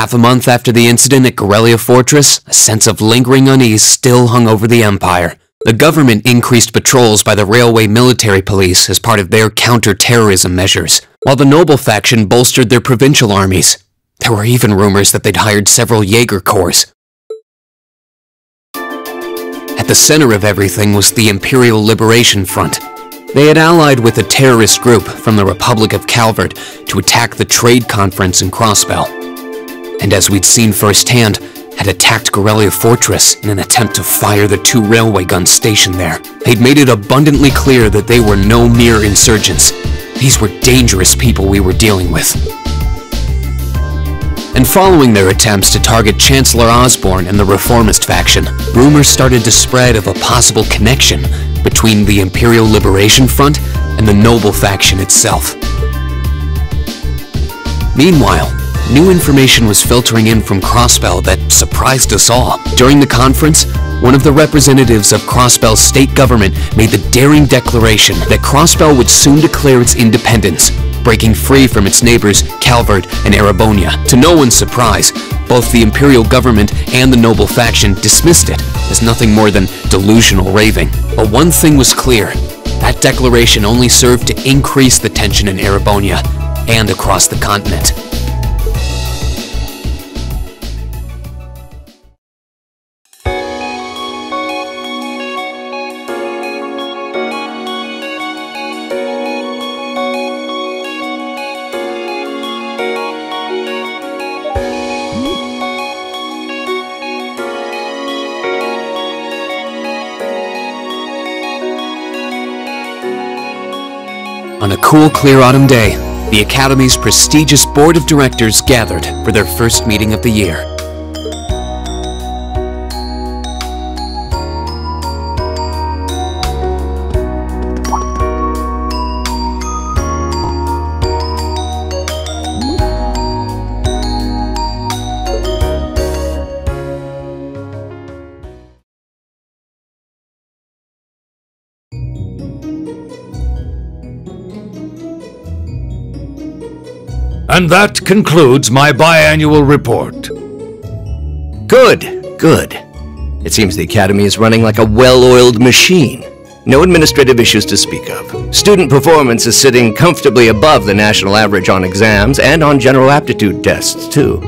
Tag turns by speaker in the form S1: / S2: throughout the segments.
S1: Half a month after the incident at Corellia Fortress, a sense of lingering unease still hung over the Empire. The government increased patrols by the railway military police as part of their counter-terrorism measures, while the noble faction bolstered their provincial armies. There were even rumors that they'd hired several Jaeger corps. At the center of everything was the Imperial Liberation Front. They had allied with a terrorist group from the Republic of Calvert to attack the trade conference in Crossbell. And as we'd seen firsthand, had attacked Corellia Fortress in an attempt to fire the 2 railway guns stationed there. They'd made it abundantly clear that they were no mere insurgents. These were dangerous people we were dealing with. And following their attempts to target Chancellor Osborne and the Reformist faction, rumors started to spread of a possible connection between the Imperial Liberation Front and the noble faction itself. Meanwhile, new information was filtering in from Crossbell that surprised us all. During the conference, one of the representatives of Crossbell's state government made the daring declaration that Crossbell would soon declare its independence, breaking free from its neighbors Calvert and Erebonia. To no one's surprise, both the Imperial government and the noble faction dismissed it as nothing more than delusional raving. But one thing was clear: that declaration only served to increase the tension in Erebonia and across the continent. On a cool, clear autumn day, the Academy's prestigious board of directors gathered for their first meeting of the year.
S2: And that concludes my biannual report.
S3: Good, good. It seems the Academy is running like a well-oiled machine. No administrative issues to speak of. Student performance is sitting comfortably above the national average on exams and on general aptitude tests, too.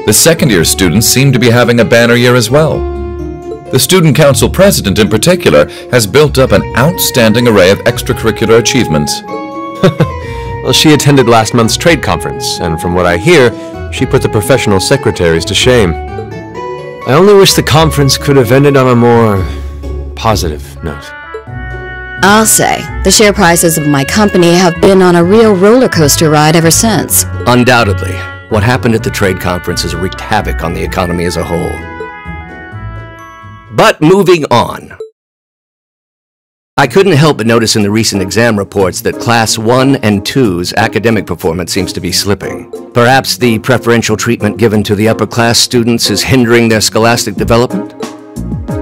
S4: The second-year students seem to be having a banner year as well. The Student Council President, in particular, has built up an outstanding array of extracurricular achievements.
S5: Well, she attended last month's trade conference, and from what I hear, she put the professional secretaries to shame. I only wish the conference could have ended on a more positive note.
S6: I'll say, the share prices of my company have been on a real roller coaster ride ever since.
S3: Undoubtedly, what happened at the trade conference has wreaked havoc on the economy as a whole. But moving on. I couldn't help but notice in the recent exam reports that Class 1 and 2's academic performance seems to be slipping. Perhaps the preferential treatment given to the upper-class students is hindering their scholastic development?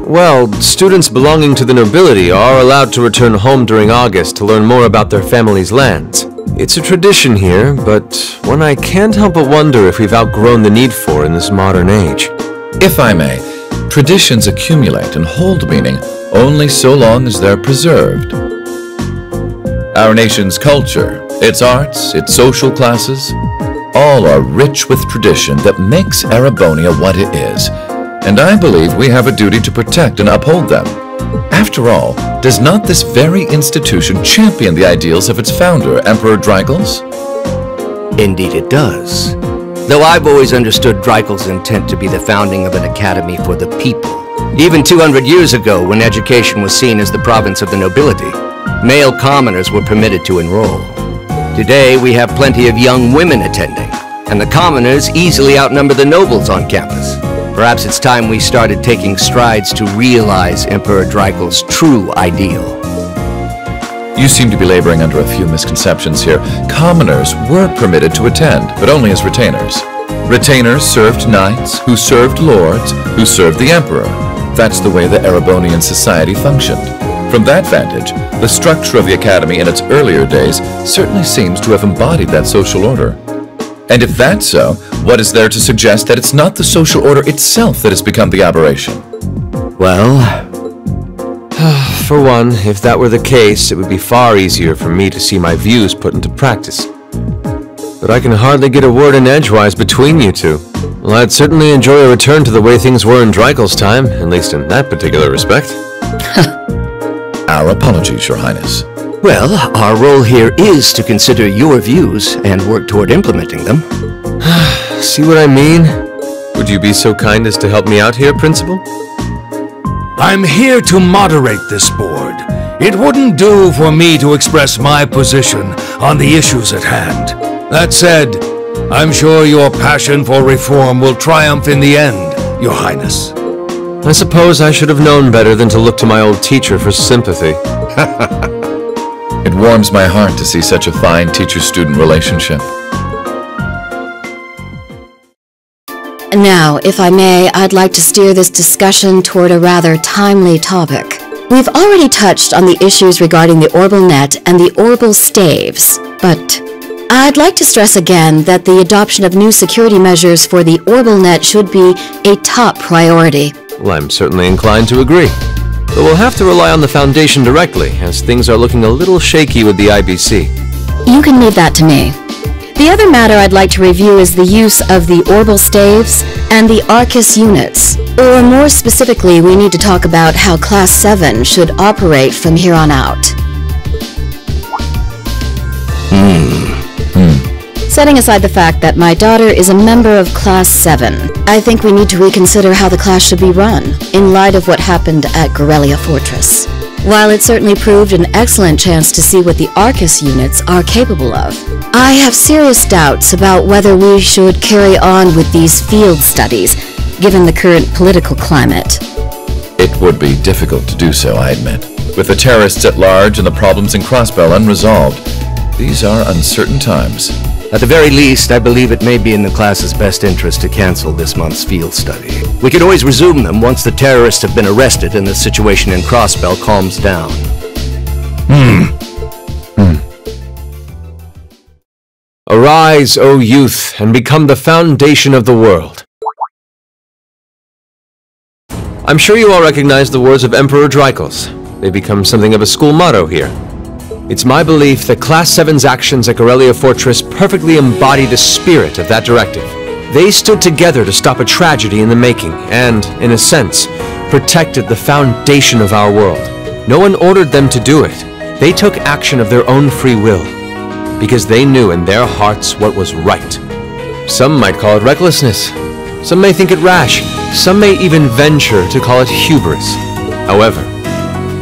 S5: Well, students belonging to the nobility are allowed to return home during August to learn more about their family's lands. It's a tradition here, but one I can't help but wonder if we've outgrown the need for in this modern age.
S4: If I may, traditions accumulate and hold meaning only so long as they're preserved. Our nation's culture, its arts, its social classes, all are rich with tradition that makes Erebonia what it is, and I believe we have a duty to protect and uphold them. After all, does not this very institution champion the ideals of its founder, Emperor Dreigels?
S3: Indeed it does. Though I've always understood Dreigel's intent to be the founding of an academy for the people. Even 200 years ago, when education was seen as the province of the nobility, male commoners were permitted to enroll. Today, we have plenty of young women attending, and the commoners easily outnumber the nobles on campus. Perhaps it's time we started taking strides to realize Emperor Dreigel's true ideal.
S4: You seem to be laboring under a few misconceptions here. Commoners were permitted to attend, but only as retainers. Retainers served knights, who served lords, who served the emperor. That's the way the Erebonian society functioned. From that vantage, the structure of the academy in its earlier days certainly seems to have embodied that social order. And if that's so, what is there to suggest that it's not the social order itself that has become the aberration?
S3: Well,
S5: For one, if that were the case, it would be far easier for me to see my views put into practice. But I can hardly get a word in edgewise between you two. Well, I'd certainly enjoy a return to the way things were in Dreikel's time, at least in that particular respect.
S4: Our apologies, Your Highness.
S3: well, our role here is to consider your views and work toward implementing them.
S5: See what I mean? Would you be so kind as to help me out here, Principal?
S2: I'm here to moderate this board. It wouldn't do for me to express my position on the issues at hand. That said, I'm sure your passion for reform will triumph in the end, Your Highness.
S5: I suppose I should have known better than to look to my old teacher for sympathy.
S4: It warms my heart to see such a fine teacher-student relationship.
S6: Now, if I may, I'd like to steer this discussion toward a rather timely topic. We've already touched on the issues regarding the Orbital Net and the Orbital Staves, but I'd like to stress again that the adoption of new security measures for the Orbital Net should be a top priority.
S5: Well, I'm certainly inclined to agree. But we'll have to rely on the Foundation directly, as things are looking a little shaky with the IBC.
S6: You can leave that to me. The other matter I'd like to review is the use of the Orbital Staves and the Arcus units. Or more specifically, we need to talk about how Class 7 should operate from here on out. Setting aside the fact that my daughter is a member of Class 7, I think we need to reconsider how the class should be run, in light of what happened at Gorelia Fortress. While it certainly proved an excellent chance to see what the Arcus units are capable of, I have serious doubts about whether we should carry on with these field studies, given the current political climate.
S4: It would be difficult to do so, I admit. With the terrorists at large and the problems in Crossbell unresolved, these are uncertain times.
S3: At the very least, I believe it may be in the class's best interest to cancel this month's field study. We could always resume them once the terrorists have been arrested and the situation in Crossbell calms down.
S5: Arise, O youth, and become the foundation of the world. I'm sure you all recognize the words of Emperor Dreikel's. They become something of a school motto here. It's my belief that Class 7's actions at Gorelia Fortress perfectly embody the spirit of that directive. They stood together to stop a tragedy in the making and, in a sense, protected the foundation of our world. No one ordered them to do it. They took action of their own free will, because they knew in their hearts what was right. Some might call it recklessness. Some may think it rash. Some may even venture to call it hubris. However,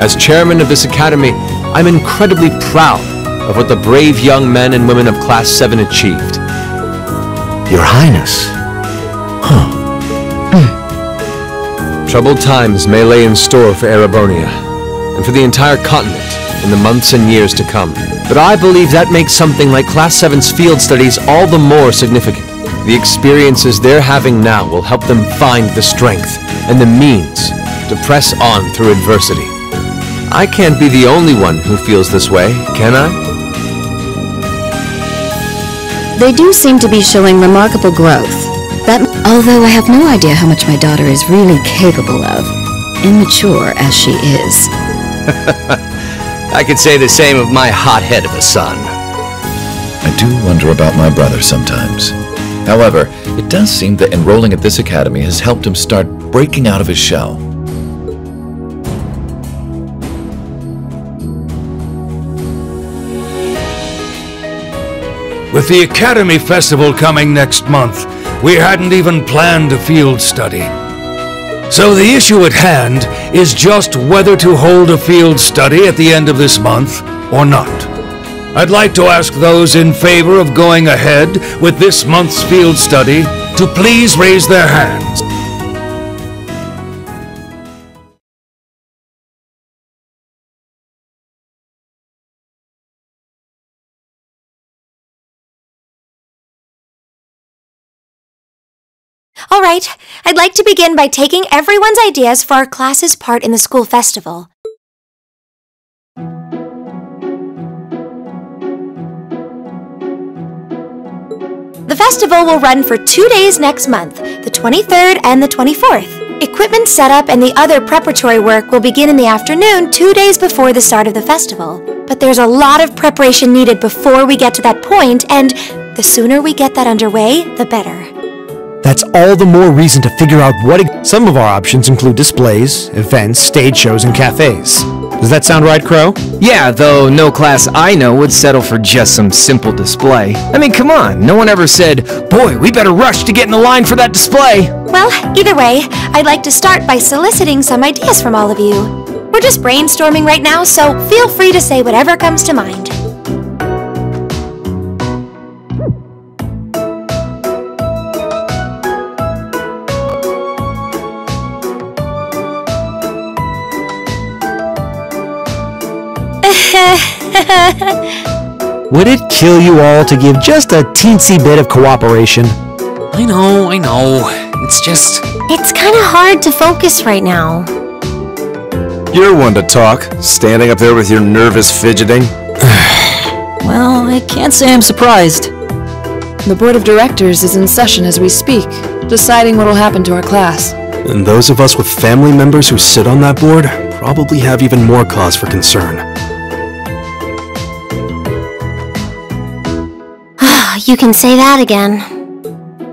S5: as chairman of this academy, I'm incredibly proud of what the brave young men and women of Class 7 achieved.
S3: Your Highness.
S5: Troubled times may lay in store for Erebonia, and for the entire continent in the months and years to come. But I believe that makes something like Class 7's field studies all the more significant. The experiences they're having now will help them find the strength and the means to press on through adversity. I can't be the only one who feels this way, can I?
S6: They do seem to be showing remarkable growth. Although I have no idea how much my daughter is really capable of, immature as she is.
S3: I could say the same of my hothead of a son.
S4: I do wonder about my brother sometimes. However, it does seem that enrolling at this academy has helped him start breaking out of his shell.
S2: With the Academy Festival coming next month, we hadn't even planned a field study. So the issue at hand is just whether to hold a field study at the end of this month or not. I'd like to ask those in favor of going ahead with this month's field study to please raise their hands.
S7: All right, I'd like to begin by taking everyone's ideas for our class's part in the school festival. The The festival will run for 2 days next month, the 23rd and the 24th. Equipment setup and the other preparatory work will begin in the afternoon 2 days before the start of the festival. But there's a lot of preparation needed before we get to that point, and the sooner we get that underway, the better.
S8: That's all the more reason to figure out some of our options include displays, events, stage shows, and cafes. Does that sound right, Crow?
S9: Yeah, though no class I know would settle for just some simple display. I mean, come on, no one ever said, "Boy, we better rush to get in the line for that display."
S7: Well, either way, I'd like to start by soliciting some ideas from all of you. We're just brainstorming right now, so feel free to say whatever comes to mind.
S8: Would it kill you all to give just a teensy bit of cooperation?
S1: I know. It's just...
S7: It's kind of hard to focus right now.
S5: You're one to talk, standing up there with your nervous fidgeting.
S10: Well, I can't say I'm surprised.
S11: The board of directors is in session as we speak, deciding what will happen to our class.
S8: And those of us with family members who sit on that board probably have even more cause for concern.
S7: You can say that again.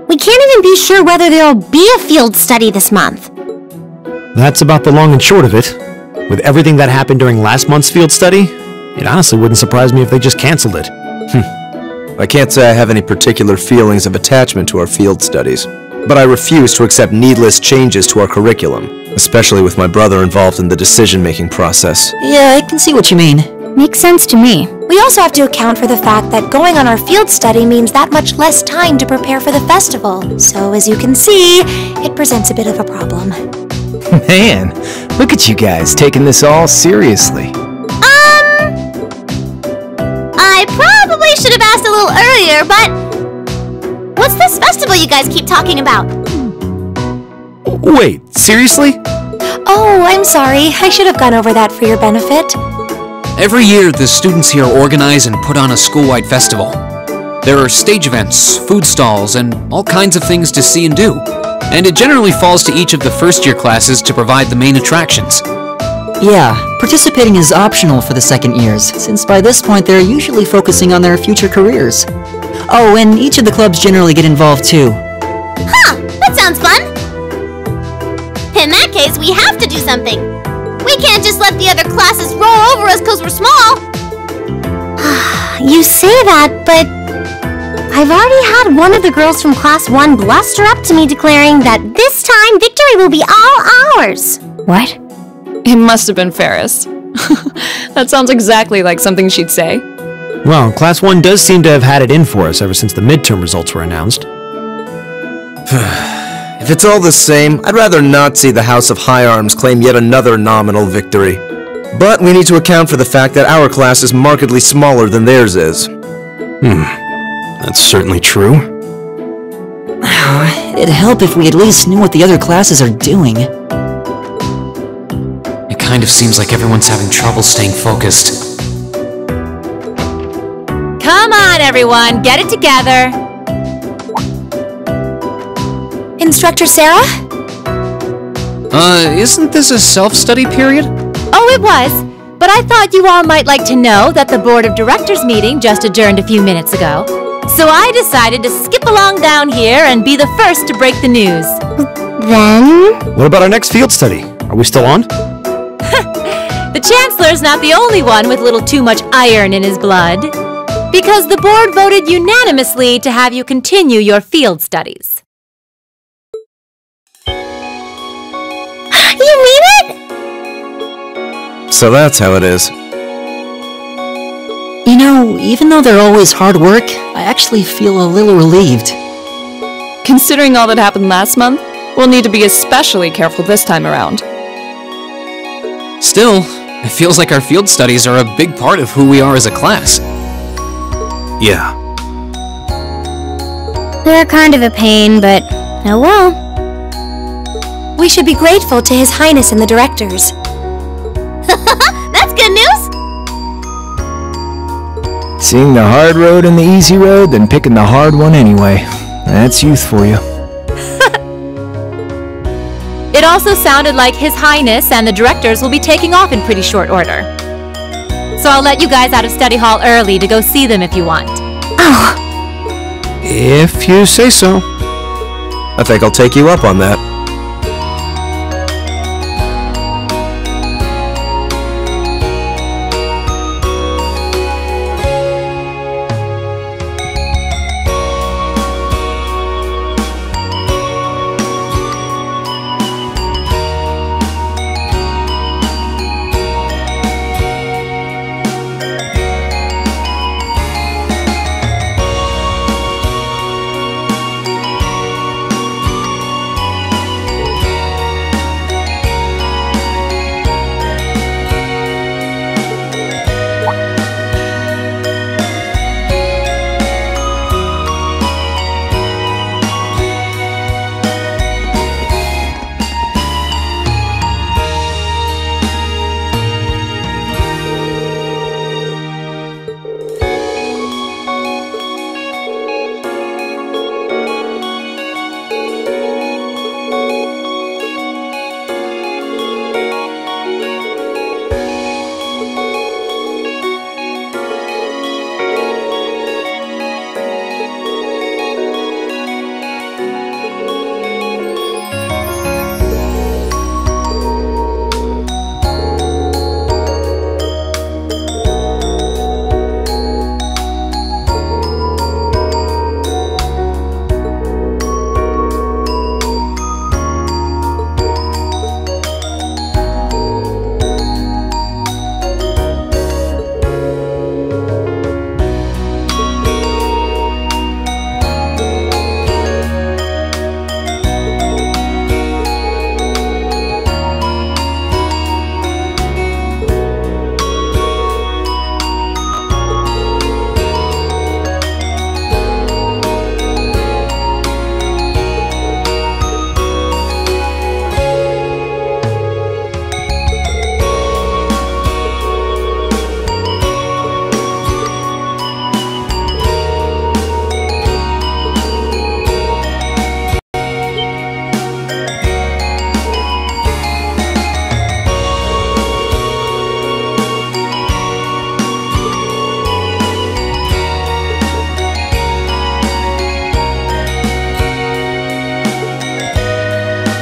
S7: We can't even be sure whether there'll be a field study this month.
S8: That's about the long and short of it. With everything that happened during last month's field study, it honestly wouldn't surprise me if they just canceled it.
S5: I can't say I have any particular feelings of attachment to our field studies, but I refuse to accept needless changes to our curriculum, especially with my brother involved in the decision-making process.
S10: Yeah, I can see what you mean.
S7: Makes sense to me. We also have to account for the fact that going on our field study means that much less time to prepare for the festival. So as you can see, it presents a bit of a problem.
S9: Man, look at you guys taking this all seriously.
S7: I probably should have asked a little earlier, but what's this festival you guys keep talking about?
S8: Wait, seriously?
S7: Oh, I'm sorry. I should have gone over that for your benefit.
S1: Every year, the students here organize and put on a school-wide festival. There are stage events, food stalls, and all kinds of things to see and do. And it generally falls to each of the first-year classes to provide the main attractions.
S10: Yeah, participating is optional for the second years, since by this point they're usually focusing on their future careers. Oh, and each of the clubs generally get involved too.
S7: Huh, that sounds fun. In that case, we have to do something. We can't just let the other classes roll over us because we're small. You say that, but I've already had one of the girls from Class 1 bluster up to me declaring that this time victory will be all ours. What?
S11: It must have been Ferris. That sounds exactly like something she'd say.
S8: Well, Class 1 does seem to have had it in for us ever since the midterm results were announced.
S5: If it's all the same, I'd rather not see the House of High Arms claim yet another nominal victory. But we need to account for the fact that our class is markedly smaller than theirs is.
S8: That's certainly true.
S10: It'd help if we at least knew what the other classes are doing.
S1: It kind of seems like everyone's having trouble staying focused.
S12: Come on, everyone, get it together.
S7: Instructor Sarah?
S1: Isn't this a self-study period?
S12: Oh, it was. But I thought you all might like to know that the Board of Directors meeting just adjourned a few minutes ago. So I decided to skip along down here and be the first to break the news.
S7: Then?
S8: What about our next field study? Are we still on?
S12: The Chancellor's not the only one with a little too much iron in his blood. Because the board voted unanimously to have you continue your field studies.
S7: You mean it?
S5: So that's how it is.
S10: You know, even though they're always hard work, I actually feel a little relieved.
S11: Considering all that happened last month, we'll need to be especially careful this time around.
S1: Still, it feels like our field studies are a big part of who we are as a class.
S8: Yeah.
S7: They're kind of a pain, but oh well. We should be grateful to His Highness and the directors. That's good news!
S9: Seeing the hard road and the easy road, then picking the hard one anyway. That's youth for you.
S12: It also sounded like His Highness and the directors will be taking off in pretty short order. So I'll let you guys out of study hall early to go see them if you want.
S7: Oh.
S8: If you say so.
S5: I think I'll take you up on that.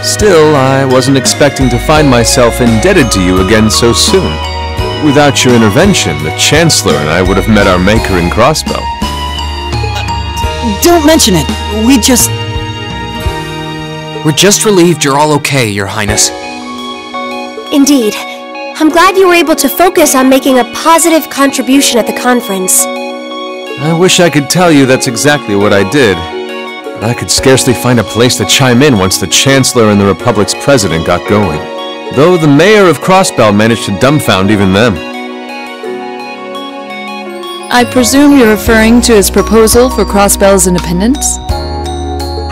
S5: Still, I wasn't expecting to find myself indebted to you again so soon. Without your intervention, the Chancellor and I would have met our maker in Crossbell.
S10: Don't mention it.
S1: We're just relieved you're all okay, Your Highness.
S7: Indeed. I'm glad you were able to focus on making a positive contribution at the conference.
S5: I wish I could tell you that's exactly what I did. But I could scarcely find a place to chime in once the Chancellor and the Republic's President got going. Though the Mayor of Crossbell managed to dumbfound even them.
S11: I presume you're referring to his proposal for Crossbell's independence?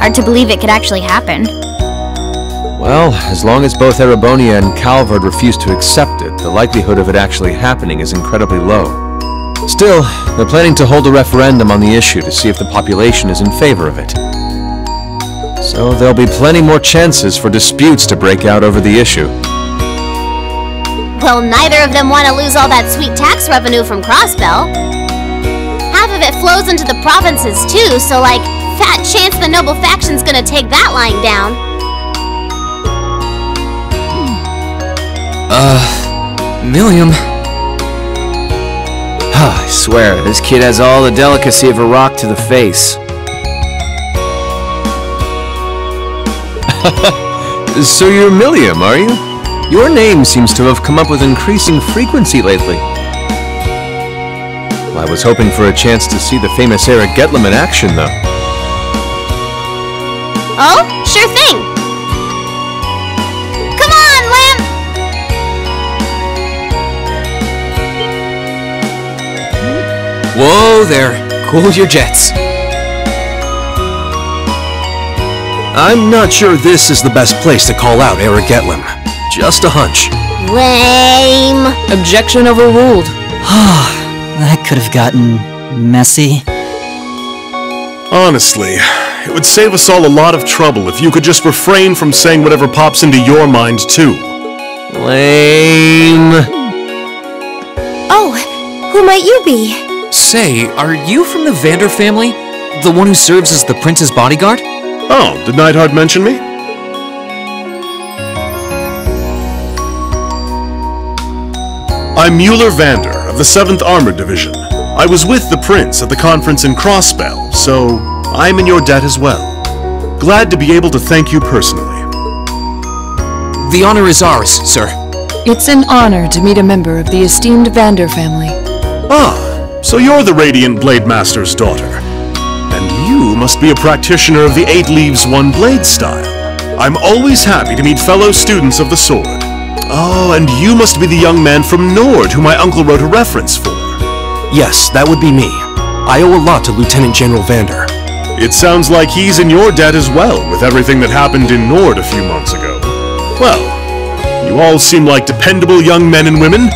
S7: Hard to believe it could actually happen.
S5: Well, as long as both Erebonia and Calvard refuse to accept it, the likelihood of it actually happening is incredibly low. Still, they're planning to hold a referendum on the issue to see if the population is in favor of it. So there'll be plenty more chances for disputes to break out over the issue.
S7: Well, neither of them want to lose all that sweet tax revenue from Crossbell. Half of it flows into the provinces too, so like, fat chance the noble faction's gonna take that line down.
S1: Milliam.
S9: I swear, this kid has all the delicacy of a rock to the face.
S5: So you're Milliam, are you? Your name seems to have come up with increasing frequency lately. Well, I was hoping for a chance to see the famous Eric Getlem in action, though.
S7: Oh, sure thing. Come on, Lamp!
S1: Whoa there. Cool your jets.
S8: I'm not sure this is the best place to call out Eric Getlem. Just a hunch.
S7: Lame.
S11: Objection overruled.
S10: That could have gotten Messy.
S13: Honestly, it would save us all a lot of trouble if you could just refrain from saying whatever pops into your mind, too.
S5: Lame.
S7: Oh, who might you be?
S1: Say, are you from the Vander family? The one who serves as the prince's bodyguard?
S13: Oh, did Neidhart mention me? I'm Mueller Vander of the 7th Armored Division. I was with the prince at the conference in Crossbell, so I'm in your debt as well. Glad to be able to thank you personally.
S1: The honor is ours, sir.
S11: It's an honor to meet a member of the esteemed Vander family.
S13: Ah, so you're the Radiant Blade Master's daughter. And you must be a practitioner of the 8 Leaves 1 Blade style. I'm always happy to meet fellow students of the sword. Oh, and you must be the young man from Nord who my uncle wrote a reference for.
S14: Yes, that would be me. I owe a lot to Lieutenant General Vander.
S13: It sounds like he's in your debt as well, with everything that happened in Nord a few months ago. Well, you all seem like dependable young men and women.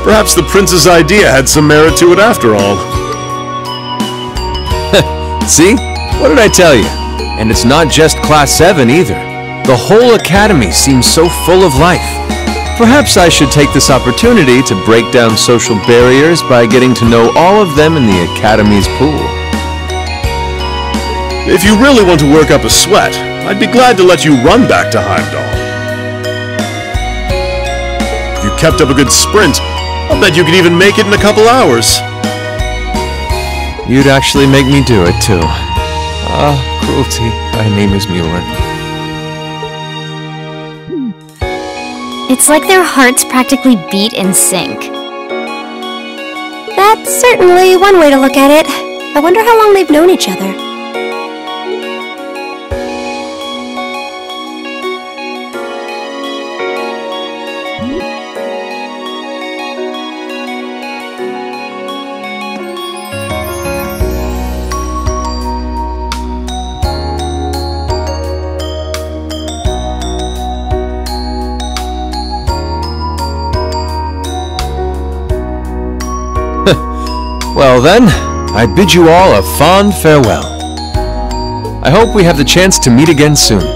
S13: Perhaps the prince's idea had some merit to it after all.
S5: See? What did I tell you? And it's not just Class 7 either. The whole academy seems so full of life. Perhaps I should take this opportunity to break down social barriers by getting to know all of them in the academy's pool.
S13: If you really want to work up a sweat, I'd be glad to let you run back to Heimdall. If you kept up a good sprint, I'll bet you could even make it in a couple hours.
S5: You'd actually make me do it, too. Ah, cruelty. My name is Mueller.
S7: It's like their hearts practically beat in sync. That's certainly one way to look at it. I wonder how long they've known each other.
S5: Well then, I bid you all a fond farewell. I hope we have the chance to meet again soon.